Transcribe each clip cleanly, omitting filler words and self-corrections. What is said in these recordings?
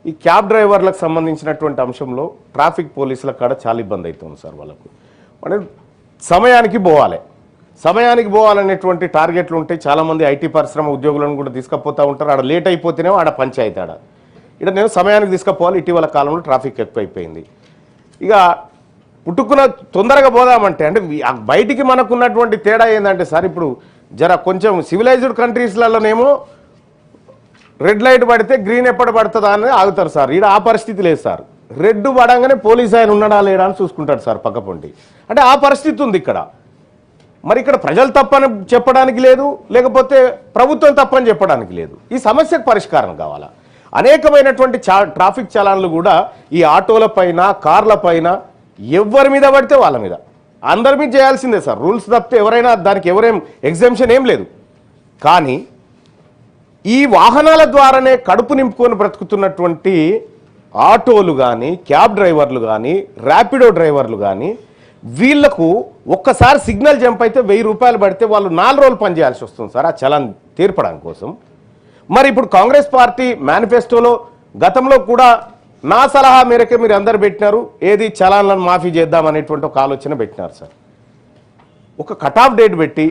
ఈ క్యాబ్ డ్రైవర్లకు సంబంధించినటువంటి అంశంలో ట్రాఫిక్ పోలీసుల కాడ చాలా ఇబ్బంది అవుతుంది సార్. వాళ్ళకు అంటే సమయానికి పోవాలనేటువంటి టార్గెట్లు ఉంటాయి. చాలామంది ఐటీ పరిశ్రమ ఉద్యోగులను కూడా తీసుకుపోతూ ఉంటారు. ఆడ లేట్ అయిపోతేనేమో ఆడ పంచాయతీ ఆడ ఇక్కడ నేను సమయానికి తీసుకుపోవాలి. ఇటీవల కాలంలో ట్రాఫిక్ ఎక్కువైపోయింది. ఇక పుట్టుకున్న తొందరగా పోదామంటే అంటే బయటికి మనకున్నటువంటి తేడా ఏంటంటే సార్, ఇప్పుడు కొంచెం సివిలైజ్డ్ కంట్రీస్లలోనేమో రెడ్ లైట్ పడితే గ్రీన్ ఎప్పుడు పడుతుందా అని ఆగుతారు సార్. ఈడ ఆ పరిస్థితి లేదు సార్. రెడ్ పడంగానే పోలీస్ ఆయన ఉన్నాడా లేడా అని చూసుకుంటాడు సార్ పక్కపొంటి. అంటే ఆ పరిస్థితి ఉంది ఇక్కడ. మరి ఇక్కడ ప్రజలు తప్పని చెప్పడానికి లేదు, లేకపోతే ప్రభుత్వం తప్పని చెప్పడానికి లేదు. ఈ సమస్యకు పరిష్కారం కావాలా. అనేకమైనటువంటి ట్రాఫిక్ చలాన్లు కూడా ఈ ఆటోల పైన, కార్ల పైన ఎవరి మీద పడితే వాళ్ళ మీద, అందరి మీద చేయాల్సిందే సార్. రూల్స్ తప్పితే ఎవరైనా దానికి ఎవరేం ఎగ్జామ్షన్ ఏం లేదు. కానీ ఈ వాహనాల ద్వారానే కడుపు నింపుకొని బ్రతుకుతున్నటువంటి ఆటోలు కానీ, క్యాబ్ డ్రైవర్లు కానీ, ర్యాపిడో డ్రైవర్లు కానీ, వీళ్లకు ఒక్కసారి సిగ్నల్ జంప్ అయితే 1000 రూపాయలు పడితే వాళ్ళు 4 రోజులు పనిచేయాల్సి వస్తుంది సార్ ఆ చలాన్ తీర్పడం కోసం. మరి ఇప్పుడు కాంగ్రెస్ పార్టీ మేనిఫెస్టోలో గతంలో కూడా నా సలహా మేరకే మీరు అందరు పెట్టినారు, ఏది చలాన్లను మాఫీ చేద్దామనేటువంటి ఒక ఆలోచన పెట్టినారు సార్. ఒక కట్ ఆఫ్ డేట్ పెట్టి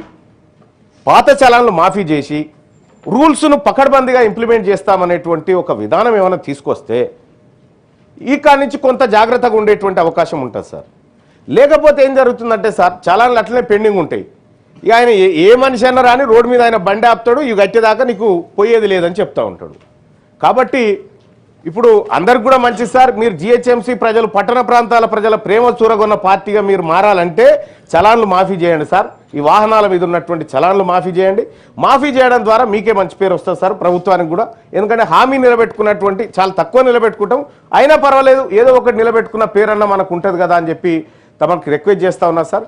పాత చలాన్లు మాఫీ చేసి రూల్స్ను పకడ్బందీగా ఇంప్లిమెంట్ చేస్తామనేటువంటి ఒక విధానం ఏమైనా తీసుకొస్తే ఈ కాడి నుంచి కొంత జాగ్రత్తగా ఉండేటువంటి అవకాశం ఉంటుంది సార్. లేకపోతే ఏం జరుగుతుందంటే సార్, చలాన్లు అట్లనే పెండింగ్ ఉంటాయి. ఇక ఆయన ఏ మనిషి అన్నా రాని రోడ్డు మీద ఆయన బండి ఆపుతాడు, ఇవి కట్టేదాకా నీకు పోయేది లేదని చెప్తా ఉంటాడు. కాబట్టి ఇప్పుడు అందరికి కూడా మంచిది సార్, మీరు జిహెచ్ఎంసీ ప్రజలు, పట్టణ ప్రాంతాల ప్రజల ప్రేమ చూరగొన్న పార్టీగా మీరు మారాలంటే చలాన్లు మాఫీ చేయండి సార్. ఈ వాహనాల మీద ఉన్నటువంటి చలాన్లు మాఫీ చేయండి. మాఫీ చేయడం ద్వారా మీకే మంచి పేరు వస్తుంది సార్, ప్రభుత్వానికి కూడా. ఎందుకంటే హామీ నిలబెట్టుకున్నటువంటి చాలా తక్కువ నిలబెట్టుకుంటాం, అయినా పర్వాలేదు ఏదో ఒకటి నిలబెట్టుకున్న పేరన్నా మనకు ఉంటుంది కదా అని చెప్పి తమకు రిక్వెస్ట్ చేస్తా ఉన్నా సార్.